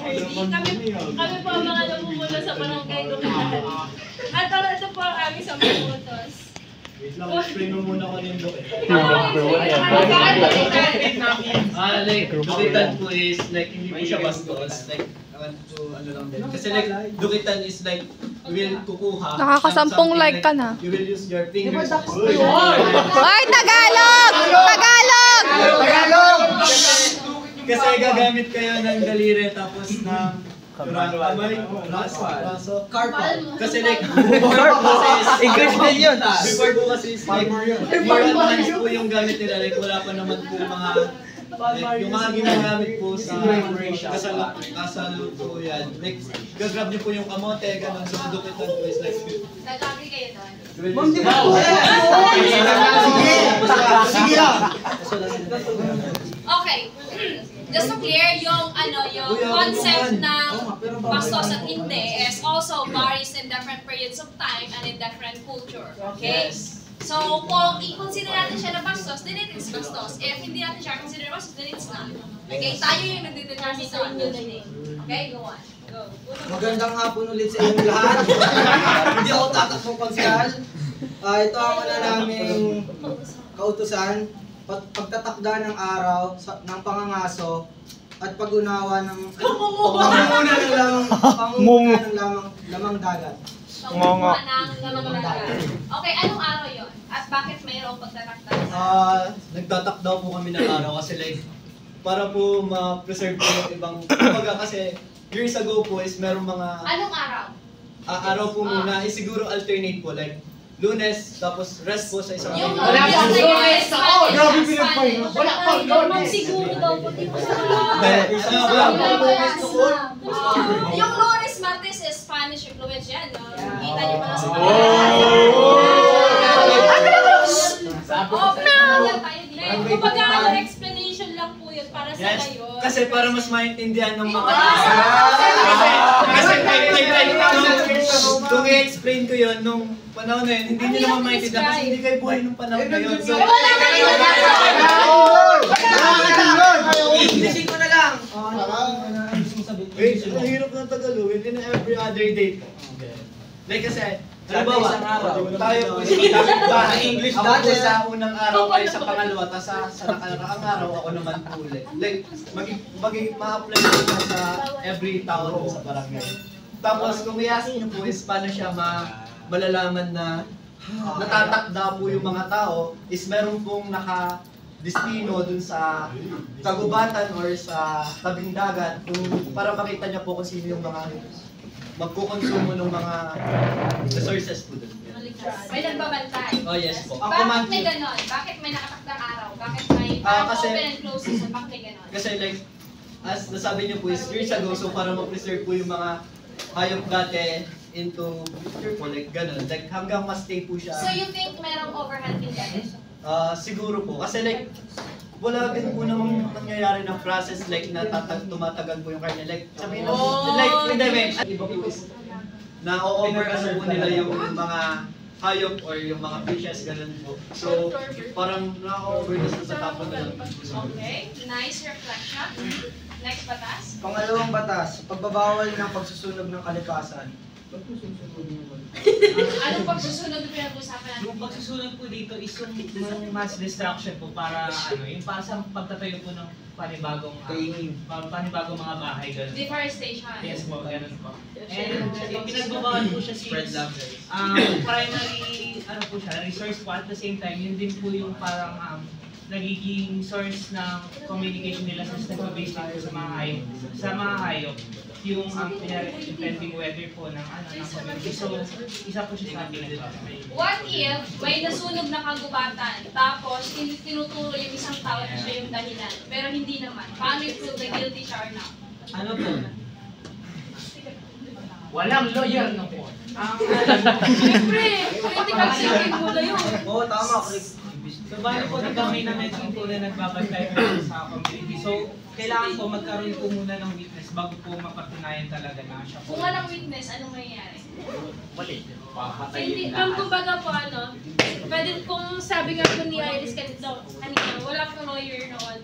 Kami po ang mga namumula sa barangay Dukitan. At ito po ang aming samunutos. Wait lang, explain mo muna ko yung Dukitan. Like, Dukitan po is like, hindi po siya bastos. Like, ano lang din. Kasi like, Dukitan is like, you will kukuha. Nakakasampung like ka na. You will use your fingers. Ay, Tagalog! Tagalog! Tagalog! Kasi gagamit kayo ng daliri tapos ng kamay, braso, carpal. Kasi like, English din yun. before po kasi is like, more advanced po yung gamit nila. Like, wala pa naman po mga, like, yung mga ginagamit po sa kasaluto yan. Like, gagrab niyo po yung kamote, ganun. So, Dukitan po is like, Nag-agree kayo doon? sige lang! Okay. Just to clear, yung concept ng bastos at hindi is also varies in different periods of time and in different culture. Okay? So, kung i-consider natin siya na bastos, then it is bastos. If hindi natin siya consider bastos, then it's not. Okay? Tayo yung nagdedetermine sa inyo din. Okay? Go on. Go. Magandang hapon ulit sa inyong lahat. Hindi ako tatakbong konsyal. Ito ang wala naming kautusan. Pagtatakda ng araw, ng pangangaso, at pag-unawa ng pangunguna ng lamang dagat. Pangunguna ng lamang dagat. Okay, anong araw yun? At bakit mayroong pagtatakda? Nagtatakdaw po kami ng araw kasi like, para po ma-preserve po yung ibang, kumbaga kasi years ago po is merong mga Anong araw? araw po muna, is siguro alternate po, like Lunes, tapos rest po sa isang Yung araw. Lunes na yun, Grabe pinagpay. wala pang Lunes. Siguro daw po dito sa yung Lunes, Martes is Spanish influence yan, no? Kita niyo pa sa Kumbaga, explanation lang po yun para sa kayo. Kasi para mas maintindihan ng mga kasi kung i-explain ko yun nung panahon na yun, hindi nyo naman maintindihan kasi hindi kayo buhay nung panahon na yun. So, wala ka rin English ko na lang. wait, ang hirap ng Tagalog, hindi na every other day. Like kasi, halimbawa, tayo po sa English dati sa unang araw kayo sa pangalawa, tapos sa nakaraang araw ako naman po ulit. Like, ma-apply ko sa every tao sa barangay. Tapos kung i-ask nyo po is paano siya malalaman na natatakda po yung mga tao, is meron pong destino dun sa kagubatan or sa tabing dagat para makita niya po kung sino yung mga magkukonsumo ng mga resources po dun. May nagbabantay. Oh yes po. Bakit may ganon? Bakit may nakatakdang araw? Bakit may open and close season? Bakit may ganon? Kasi like, as nasabi niyo po is years ago, so para ma-preserve po yung mga hayop dati into future po, like ganon. Like hanggang ma-stay po siya. So you think merong overhunting dati? Siguro po. Kasi like, wala din po namang nangyayari ng process like na tumatagal po yung karne. Like, sabihin na like, hindi, iba po is na-over po nila yung mga hayop or yung mga fishes, ganun po. So, parang na-over sa tapon na lang. Okay, nice reflection. Next batas. Pangalawang batas, pagbabawal ng pagsusunog ng kalikasan. Anong pagsusunod na pinag-usapan natin? Yung pagsusunod po dito is yung mass destruction po para yung para sa pagtatayo po ng panibagong mga bahay ganun. Deforestation. Yes po, ganun po. And pinagbabawal po siya since primary po siya, resource po at the same time, yun din po yung parang nagiging source ng communication nila since nagpa-base din po sa mga hayop. Yung impending weather po ng community. So, isa po siya sa atin. What if may nasunog na kagubatan, tapos tinuturo yung isang tao na siya yung dahilan, pero hindi naman? Paano i-prove na guilty siya or not? Ano po? Walang lawyer no po. Siyempre, critical thinking mo na yun. Oo, tama, Chris. So, bali po di kami na-mention po na nagbabantay po sa community. So, kailangan po magkaroon po muna ng witness bago po mapatunayan talaga na siya po. Kung walang witness, anong mangyayari? Mali. Hindi, kumbaga po pwede kung sabi nga po ni Iris kanina, wala pong lawyer noon.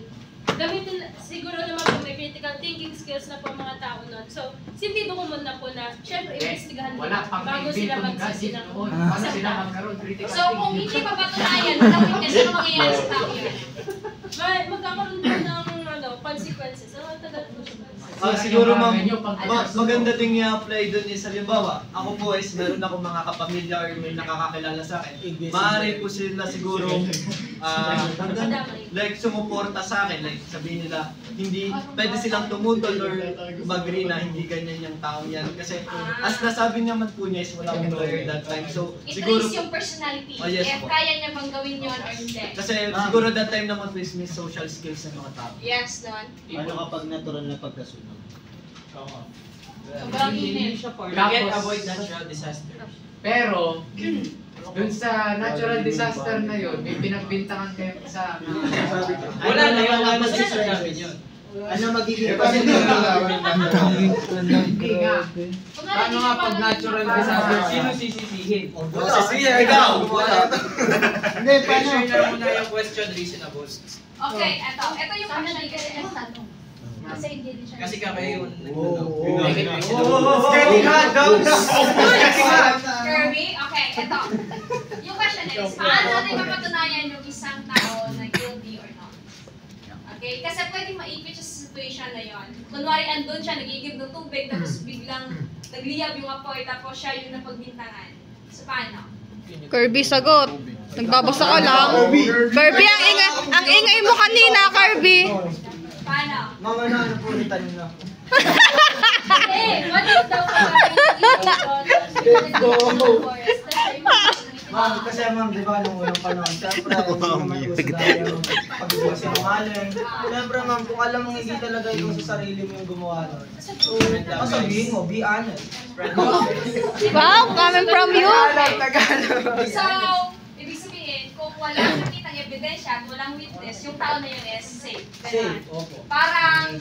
gamitin, siguro naman po may critical thinking skills na po ang mga tao nun. So, sintido ko muna po na, syempre, investigahan Wala nila pang bago sila magsisi ng Paano sila magkaroon critical So, kung hindi mapatunayan, walang witness, ano mangyayari sa tao yan? magkakaroon po ng consequences. Ang tagal po siya. Siguro maganda din i-apply doon is halimbawa, ako po is meron akong mga kapamilya or may nakakakilala sa akin. Maaari po sila siguro like sumuporta sa akin, like sabihin nila hindi pwede silang tumutol or mag-agree na hindi ganyan yung taong yan kasi as nasabi naman po niya is wala akong lawyer that time. So siguro I-trace yung personality. Oh, yes, If po. kaya niya bang gawin yun or hindi. kasi siguro that time naman po is may social skills ng mga tao. Yes, naman. Ano kapag natural na pagkasunog? Sobrang init. We can't avoid natural disaster. Pero, dun sa natural disaster na yun, may pinagbintangan kayo sa... Wala na yung decision namin yun. Ano magiging Hindi nga. Paano nga pag natural disaster? Sino sisisihin? Wala, sige, ikaw! Wala. Hindi, paano? Share na muna yung question reasonable. Okay, eto yung question. Kasi hindi din siya. Kasi kayo yung Getting hot, dogs! Getting hot! Kirby, okay, eto. Yung question is, paano natin mapatunayan yung isang tao na guilty or not? Okay, kasi pwedeng maipit siya sa situation na yon. Kunwari, andun siya, nagigib ng tubig, tapos biglang nagliyab yung apoy, tapos siya yung napagbintangan. So, paano? Kirby, sagot. Nagbabasa ka lang. Kirby, ang ingay mo kanina, Kirby. Paano? Mga ano po ulitan nyo na. Eh, what if daw Ma'am, kasi ma'am, di ba, nung unang panahon, siyempre, hindi naman uso dahil yung pagbibigas ng sinungaling. Siyempre ma'am, kung alam mong hindi talaga ikaw sa sarili mo yung gumawa nun, so, sabihin mo, be honest. Wow, coming from you. So, ibig sabihin, kung walang nakitang ebidensya at walang witness, yung tao na yun is safe. Safe, Ganun. opo. Parang,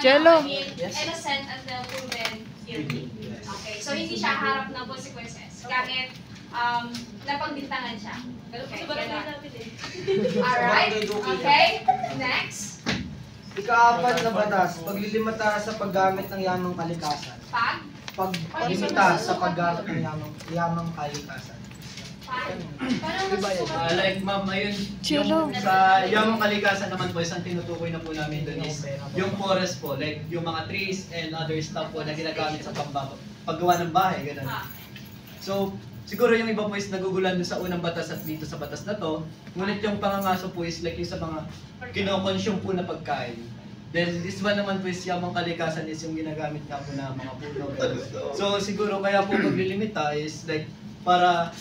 Jello. innocent until proven guilty. Okay, so hindi siya harap ng consequences. Kahit napagbintangan siya. Okay, ganun. Alright, okay, next. Ika-apat na batas, paglilimita sa paggamit ng yamang kalikasan. Paglimita sa paggamit ng yamang kalikasan. Like ma'am, ayun, Jello. yung sa yamang kalikasan naman po, isang tinutukoy na po namin doon is yung forest po, like yung mga trees and other stuff po na ginagamit sa paggawa ng bahay, gano'n. So, siguro yung iba po is nagugulan doon sa unang batas at dito sa batas na to, ngunit yung pangangaso po is like yung sa mga kinokonsume po na pagkain. Then this one naman po is yamang kalikasan is yung ginagamit nga po na mga puno. So siguro kaya po maglilimita is like para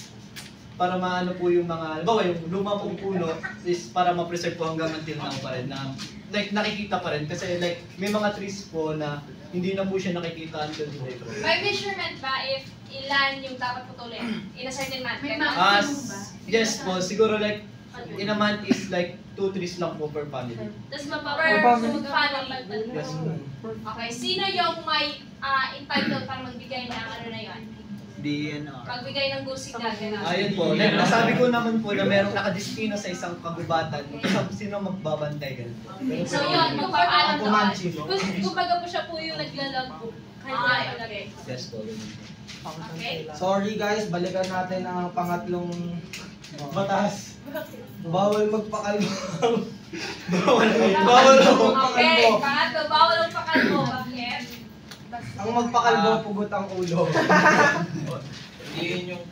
maano po yung mga, halimbawa yung luma pong puno is para ma-preserve po hanggang until now pa rin na like nakikita pa rin kasi like may mga trees po na hindi na po siya nakikita until today. May measurement ba if ilan yung dapat putulin in a certain month? Yes po, siguro like in a month is like 2 trees lang po per family. Tapos Per family. Yes. Okay, sino yung may entitled para magbigay ng ano na yun? DNR. Magbigay ng gusig na gano'n. Ayun po, like, nasabi ko naman po na merong nakadistino sa isang kagubatan, sino magbabantay ganun po. So yun, magpapaalam doon. Kumbaga po siya po yung naglalagbo. Kaya Okay. Yes po. Okay. Sorry guys, balikan natin ang pangatlong batas. Bawal magpakalbo. Bawal Okay, magpakalbo. pangatlo, bawal ang pakalbo. Bakit? Ang magpakalbo, pugot ang ulo. Hindi yun yung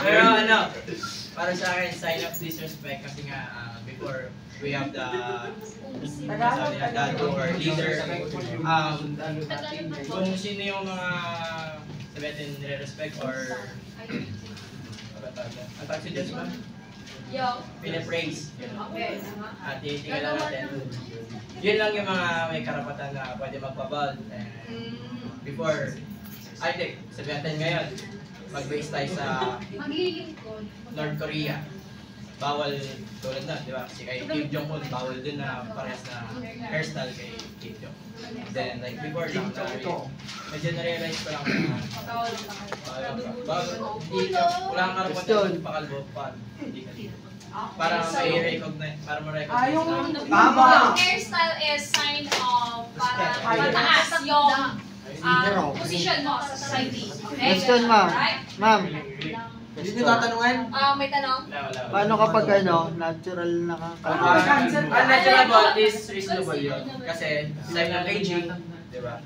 pero ano, para sa akin, sign of disrespect kasi nga before we have the dad or leader, kung sino yung mga sabihin nire-respect or ang tawag siya dyan, Yo. pinapraise. Okay. At tinitingnan natin. Yun lang yung mga may karapatan na pwede magpabal. Before, I think, sabihin natin ngayon, mag-base tayo sa North Korea. Bawal tulad na, di ba? Kasi kay Kim Jong-un, bawal din na parehas na hairstyle kay Kim Jong. Then, like before lang, medyo na-realize ko lang na Bawal ang pakalbo. wala kang karapatan pakalbo pa. Hindi ka. Para So, ma-recognize, para ma-recognize. Yung yung hairstyle is sign of para mataas yung position mo sa society. Okay? Question, ma'am. Right? Ma'am, Hindi nyo tatanungan? May tanong? paano kapag natural na ka? Natural but is reasonable yun. Kasi, sign ng aging, di ba?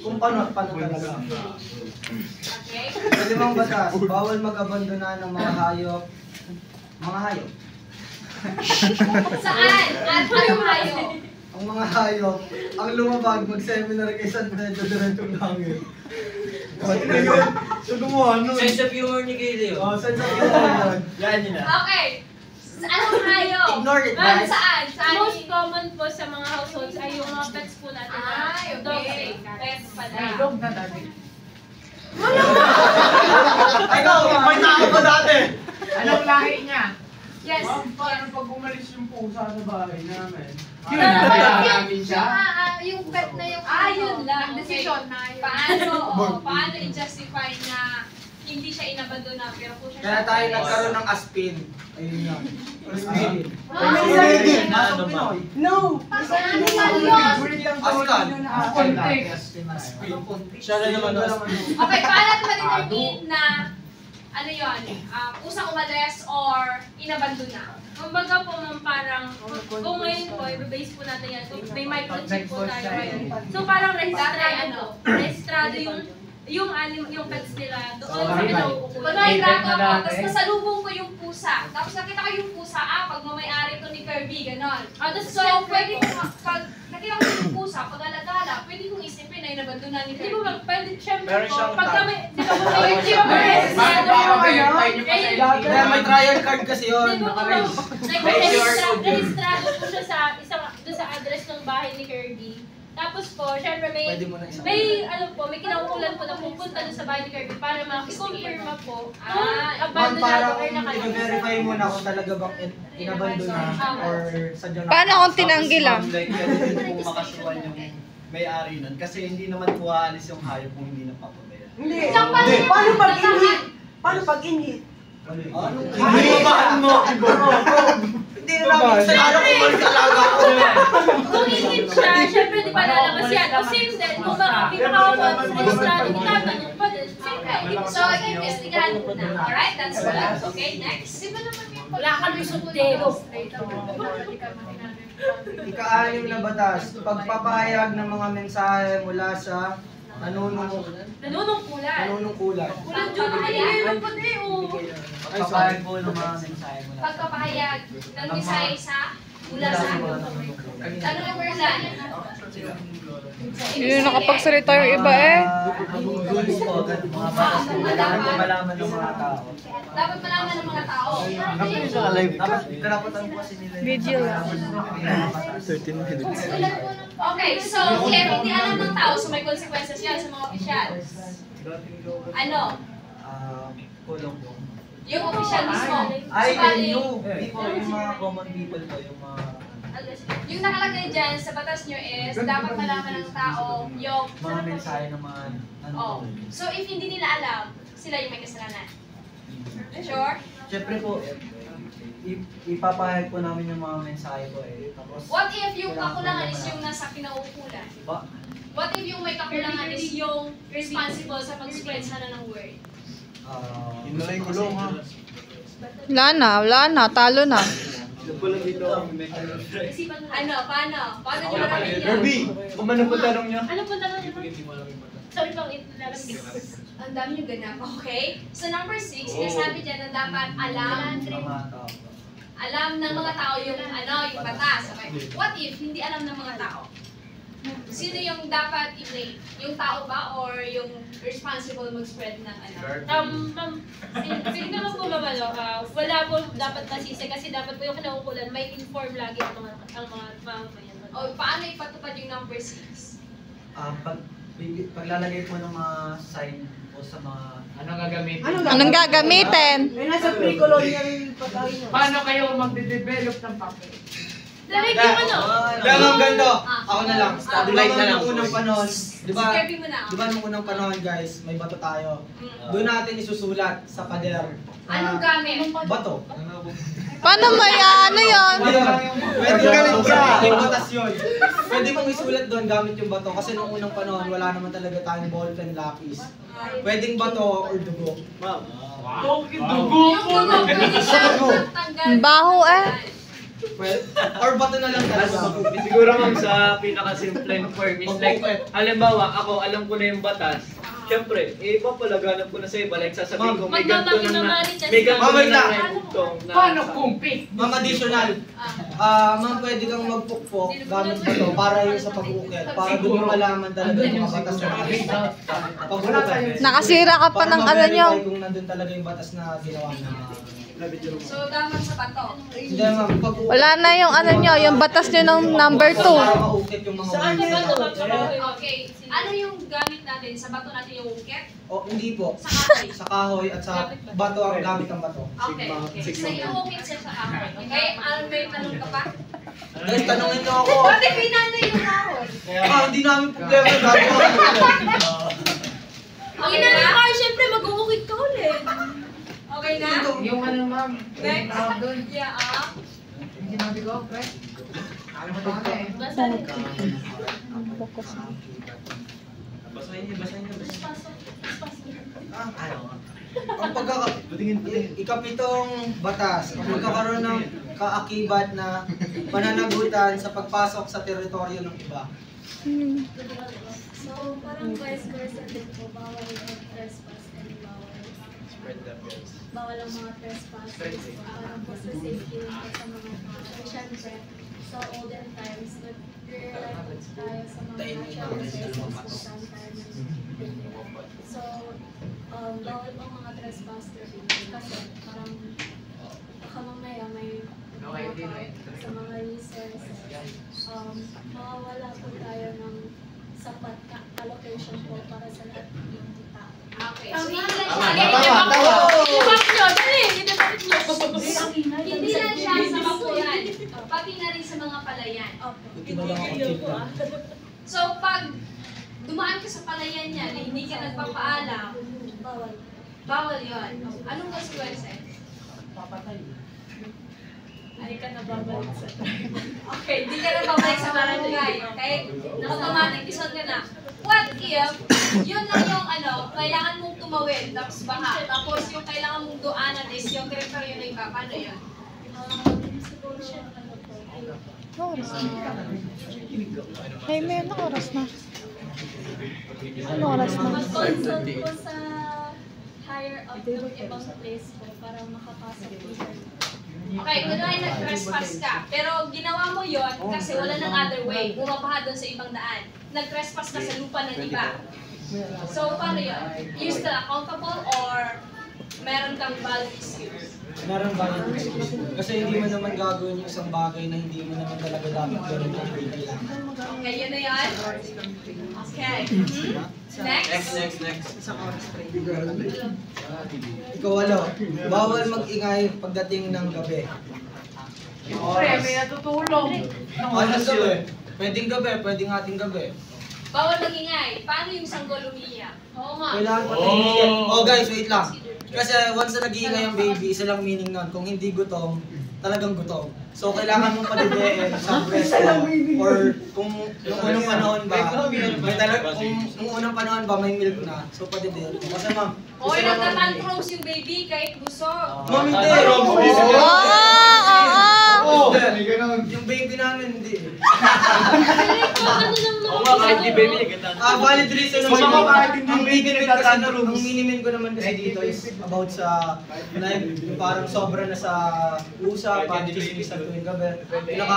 Kung paano talaga. Okay? Sa limang batas, bawal mag-abandona ng mga hayop. Mga hayop. Saan? At anong hayop? Ang mga hayop, ang lumabag, mag-seminar kay San Pedro Direntong Langit. So gumawa nun. Sense of humor ni Gayle yun. Sense of humor. Yan yun na. Okay. Anong hayop? Ignore it, Ma'am, guys. saan? most common po sa mga households ay yung mga pets po natin. Ay, Dog okay. and cat. Pets pala. May dog na dati. Ikaw, may tao pa dati. Anong lahi niya? Yes. Paano pag umalis yung pusa sa bahay namin? Yun, nabaya namin siya. Yung pet na yung yun lang. Decision na yun. Paano i-justify na hindi siya inabandona pero po siya Kaya tayo nagkaroon ng aspin. Ayun yan. Aspin. No! Siya na naman Okay, paano ma-determine na ano yun, usang umalis or inabandona? Kumbaga po ma'am parang, kung ngayon po, i-base po natin yan. So, may microchip po tayo ngayon. So parang registrado yung pets nila doon sa pinauukulan. Kunwari dato ako, tapos nasalubong ko yung pusa. Tapos nakita ko yung pusa, pag mamayari to ni Kirby, ganon. So, pwede ko, pag nakita ko yung pusa, pag alagala, pwede kong isipin na inabandona ni Di Kirby. ba, pwede, syempre Meron po, siyang pag tag. kami, di ba po, di ba po, registrado Bakit po, verify niyo pa sa LTO? Kaya may trial card kasi yun. di ba po, registrado po siya sa address ng bahay ni Kirby. Tapos po, syempre Pwede mo na isang- may kinaukulan po na pupunta doon sa bahay ni Kirby para ma-confirm po kung Ma'am, abandonado parang or nakalabas. i-verify mo na kung talaga bang inabandona or sadyang Paano kung tinanggi lang? Like, pwede din pong makasuhan yung may-ari nun. Kasi hindi naman po aalis yung hayop kung hindi napapabayaan. Hindi. Isang paano Paano pag inhit? Paano pag inhit? Ano? Ibabahan mo! Hindi na namin sa araw kung balik alaga ko. Kung init siya, syempre di pa lalabas yan. O same din, kung baka di registrado, itatanong pa din. Same din. So, i-investigahan mo na. Alright, that's good. Okay, next. Wala kami sundero. Ika-anim na batas, pagpapahayag ng mga mensahe mula sa nanunungkulan. Nanunungkulan. Kulang dyan na kayo yung pati, oh. Pagpapahayag po ng mga mensahe mula sa Pagpapahayag ng mensahe mula sa ano yung person? Hindi na nakapagsalita yung iba eh. rules po, mga batas po, kailangan po malaman ng mga tao. Dapat malaman ng mga tao. Dapat karapatan po kasi nila. Video lang. 13 minutes. Okay, so if hindi alam ng tao, so may consequences yan sa mga opisyal. Ano? Kulong po. Yung opisyal mismo. Ay, Bali, yung mga common people po, yung mga yung nakalagay dyan sa batas nyo is dapat malaman ng tao yung mensahe ng mga oh. So if hindi nila alam, sila yung may kasalanan. Sure? Siyempre po, ipapahayag po namin yung mga mensahe po eh. Tapos, What if yung kakulangan is yung nasa pinauukulan? What if yung may kakulangan is yung responsible sa pag-spread sana ng word? Yun na lang yung kulong, ha? Wala na, talo na. Pula dito ang Ano? Paano? Paano nyo naramin yan? Kirby, kung ano po tanong niya? Ano po talaga yun? Sorry pang ilalagay. Ang dami nyo ganap. Okay? So number 6, sinasabi dyan na dapat alam ng mga tao yung yung batas. Okay? What if hindi alam ng mga tao? Sino yung dapat i-blame? Yung tao ba or yung responsible mag-spread ng Ma'am, feeling naman po ma'am, wala po dapat masisi kasi dapat po yung kinaukulan, may inform lagi ang mga mamamayan. O paano ipatupad yung number 6? paglalagay po ng mga sign po sa mga Anong gagamitin? Anong gagamitin? nasa pre-colonial pa tayo. Paano kayo magde-develop ng papel? Direct yung ano. Ganun ganito. Ako na lang. Study light na lang. Nung unang panahon, di ba? Si Kirby mo na. Di ba nung unang panahon guys, may bato tayo. Doon natin isusulat sa pader. Anong gamit? Bato. Paano may ano yun? Pwede galing ka. Yung batas yun. Pwede mong isulat doon gamit yung bato. Kasi nung unang panahon, wala naman talaga tayong ballpen lapis. Pwedeng bato or dugo. Yung dugo, pwede siya tanggal. Baho eh. Or bato na lang talaga. Siguro ma'am sa pinaka-simpleng form is like, halimbawa, ako alam ko na yung batas. Siyempre, papalaganap ko na sa iba. Like, sasabihin ko, may ganito na rectong na... Paano kumpit? Ma'am, additional. Ma'am, pwede kang magpukpok gamit bato para yung sa pag-ukit. Para doon mo malaman talaga yung mga batas na pag-ukit. Nakasira ka pa ng ano nyo. Kung nandun talaga yung batas na ginawa na. So, dapat sa bato. Hindi ma'am, pag-ukit. Wala na yung ano nyo, yung batas nyo ng number 2. Para maukit yung mga words. Okay. Ano yung gamit natin? Sa bato natin yung ukit? O, hindi po. Sa kahoy? Sa kahoy at sa bato ang gamit ng bato. Okay. Sa yung ukit siya sa kahoy. Okay? May tanong ka pa? Guys, tanongin niyo ako. Bakit pinanay yung kahoy? Hindi namin problema. Gagawa. Ang inanay ka, syempre mag-uukit ka ulit. Okay na? Yung ano ma'am, Next. tawag doon. Yeah, Yung sinabi ko, pre. Alam mo tayo eh. Basta rin. Basahin niyo. Ikapitong batas, ang pagkakaroon ng kaakibat na pananagutan sa pagpasok sa teritoryo ng iba. So, parang vice versa din po, bawal yung trespass and bawal ang mga trespass. Parang po sa safety lang po sa mga tao. Siyempre, sa olden times, nag-rely po tayo sa mga natural resources po sometimes. So, bawal po mga trespassers kasi parang baka mamaya may sa mga resources. Mawawala po tayo ng sapat na allocation po para sa lahat ng tao. Okay. So, hindi lang Tama. hindi lang siya sa bakuran. Pati na rin sa mga palayan. So, pag dumaan ka sa palayan niya na hindi ka nagpapaalam, bawal yun. Anong consequence? Papatay. Ay ka na babalik sa Okay, hindi ka na babalik sa barangay. Okay? Automatic disod ka na. What if, yun lang yung kailangan mong tumawid, tapos baha. Tapos yung kailangan mong doanan is yung teritoryo ng iba. Paano yun? siguro siya ano po. Oras na. Hey, may anong oras na? Anong oras na? Mag-consult po sa higher up ng ibang place po para makapasok po sa Okay, kunwari nag-trespass ka, pero ginawa mo yon kasi wala nang other way, bumabaha doon sa ibang daan. Nag-trespass ka sa lupa ng iba. So, paano yun? You still accountable or meron kang valid excuse? Meron valid excuse. Kasi hindi mo naman gagawin yung isang bagay na hindi mo naman talaga dapat gawin kung kailangan. Okay, yun na yun? Okay. Next. Ikaw bawal mag-ingay pagdating ng gabi. Pre, may natutulog. Ano gabi? Pwedeng gabi, pwedeng ating gabi. Bawal magingay. Paano yung sanggol umiiyak? Oo nga. Kailangan patahimikin. Oh guys, wait lang. Kasi once na nag-iingay ang baby, isa lang meaning nun. Kung hindi gutom, talagang gutom. So kailangan mong padidiin sa breast mo. Or kung nung unang panahon ba, nung unang panahon ba may milk na, so padidiin mo. Kasi ma'am, Oy, nagtatantrums yung baby kahit busog. ma'am hindi. Yung baby namin hindi. Oo nga, kahit di baby, Valid reason So, mga kahit hindi ang baby minimin kasi nagtatantrums. ang minimin ko naman kasi dito is about sa like yung parang sobra na sa usa, pag-chismis na tuwing gabi. Yung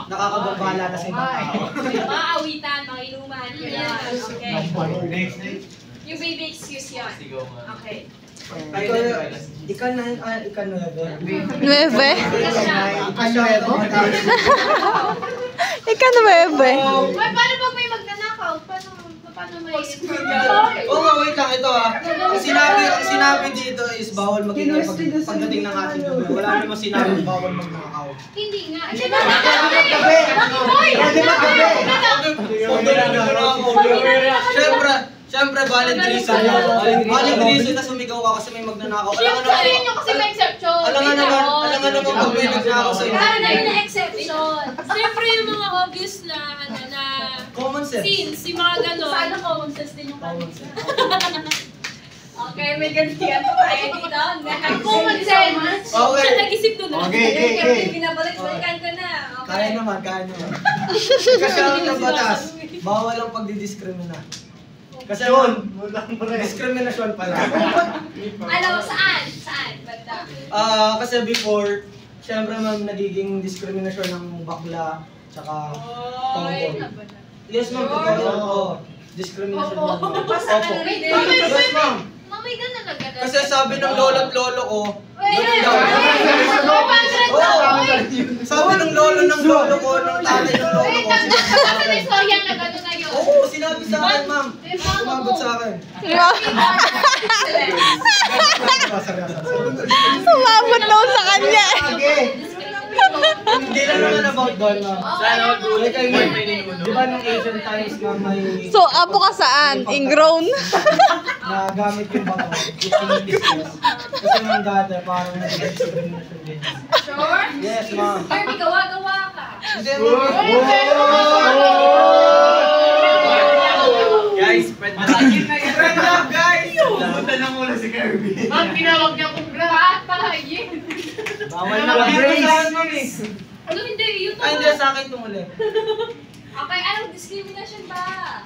nakakababala na sa ibang tao. Mga awitan, mga inuman, yan. Okay. Next. Yung baby excuse yun. Okay. Ikaw na, Nueve? Ika nueve? paano pag may magnanakaw? Paano paano may Oo nga, wait lang, ito Ang sinabi dito is bawal maging pagdating ng ating gabi. Wala namang sinabi bawal magnakaw. Hindi nga. Siyempre, valid reason yun. Valid reason na sumigaw ka kasi may magnanakaw. Siyempre, yun yung kasi may exception. Alam nga naman pag may nagnakaw sa'yo. Kaya na yun na exception. Siyempre, yung mga obvious na, Common sense. scenes, yung mga gano'n. Sana common sense din yung Common sense. Okay, may gantihan pa tayo dito. Common sense. Okay. Siya nag-isip doon. Okay. Binabalik-balikan ko na. Kaya naman. Kasi ang batas, bawal ang pagdidiskrimina. Kasi diskriminasyon pala. Ano, saan? Banda. Kasi before, syempre ma'am, nagiging diskriminasyon ng bakla, tsaka tomboy. Yes ma'am, totoo. Diskriminasyon ng bakla. Opo. Yes ma'am. Mamay ka na nagagad. Kasi sabi ng lolo at lolo ko, sabi ng lolo ko, ng tatay ng lolo ko. Kasi may storya na gano'n na yun. Oo, sinabi sa akin ma'am. Sumagot sa akin. Sumabot daw sa kanya. Hindi lang naman about doon ma'am. Sana mag-ulit kayo may Di ba nung Asian times ma'am may So, apo ka saan? Ingrown? na gamit yung bato, discuss. Kasi nung dati, parang nag-discrimination din. Sure? Yes, ma'am. Barbie, gawa-gawa ka. Hindi, ma'am. Guys, spread na Friend up, guys! Punta na muna si Kirby. Ang tinawag niya kong Pahayin. Bawal na mag-race. Ano hindi? Yun Ay, hindi, sa akin tumuli. Okay, anong discrimination ba?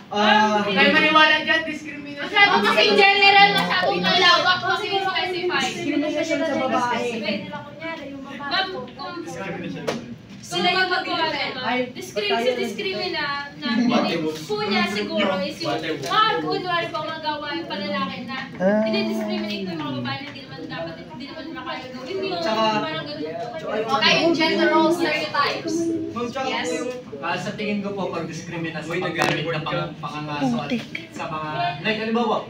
Kaya maniwala dyan, discrimination. Masyado kasi general, masyadong malawak kasi yung specify. Discrimination sa babae. Nila kunyari, yung babae ko. Sila yung magawa naman. Discrimina na po niya siguro is yung mga kunwari pa mga gawain palalaki na hindi-discriminate ko yung mga babae na hindi naman nakaya gawin yun. Parang ganun. Okay, yung gender role stereotypes. Yes. Sa tingin ko po, pag-discriminate sa paggamit na pangangaso at sa mga, like, halimbawa,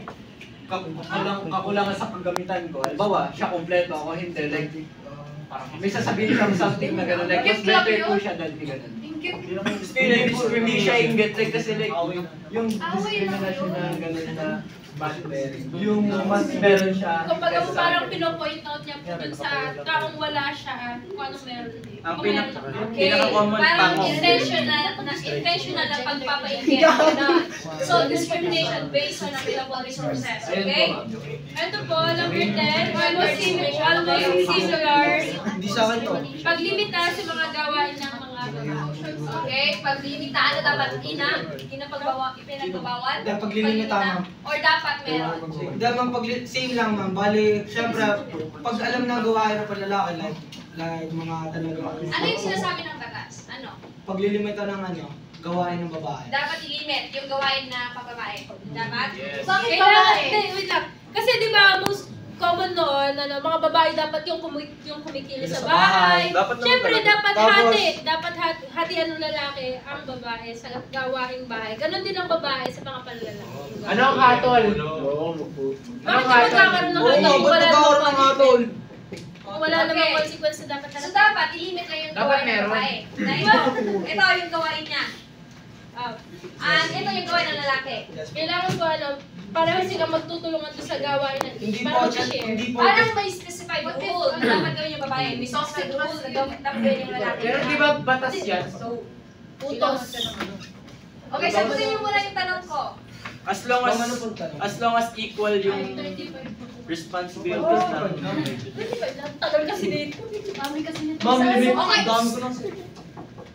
kakulangan sa paggamitan ko, halimbawa, siya kompleto, ako hindi, like, may sasabihin siyang something na gano'n, like, mas better po siya dahil gano'n. Still, like, hindi siya inget, like, kasi like, yung discrimination na gano'n na yung mas meron siya. Kumbaga parang pinopoint out niya po dun sa taong wala siya kung anong meron. Ang pinaka-common parang intentional na pagpapainggit. So, discrimination based on available resources. Okay? Ito po, number 10, almost similar. Hindi sa akin to. Paglimita sa mga gawain ng mga okay? Paglimita, ano dapat? Ipinagbawal? Paglilimita, ma'am. Or dapat meron? Hindi, ma'am, same lang, ma'am. Bali, syempre, pag alam na gawain ng panlalaki, like mga talaga. Ano yung sinasabi ng batas? Ano? Paglilimita ng gawain ng babae. Dapat i-limit yung gawain na pagbabae. Dapat? Yes. Bakit babae? Wait lang. Kasi di ba, most common noon, mga babae dapat yung kumikilos sa bahay. Siyempre, dapat hatian ng lalaki ang babae sa gawaing bahay. Ganon din ang babae sa mga panlalaki. Ano ang hatol? Bakit na magkakaroon ng hatol? Ba't nagkakaroon ng hatol? Wala namang consequence na dapat. So dapat, i-limit lang yung gawain ng babae. Ito yung gawain niya. And ito yung gawain ng lalaki. Kailangan ko pareho sila magtutulungan doon sa gawain ng Hindi po, hindi po. Parang may specified rule na dapat gawin yung babae. May specified rule na dapat gawin yung lalaki. Pero di ba batas yan? utos. Okay, sagutin niyo muna yung tanong ko. As long as equal yung responsibilities na. Tagal kasi dito. Ma'am, limit. Okay. Dami ko lang.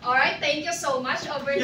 Alright, thank you so much. Over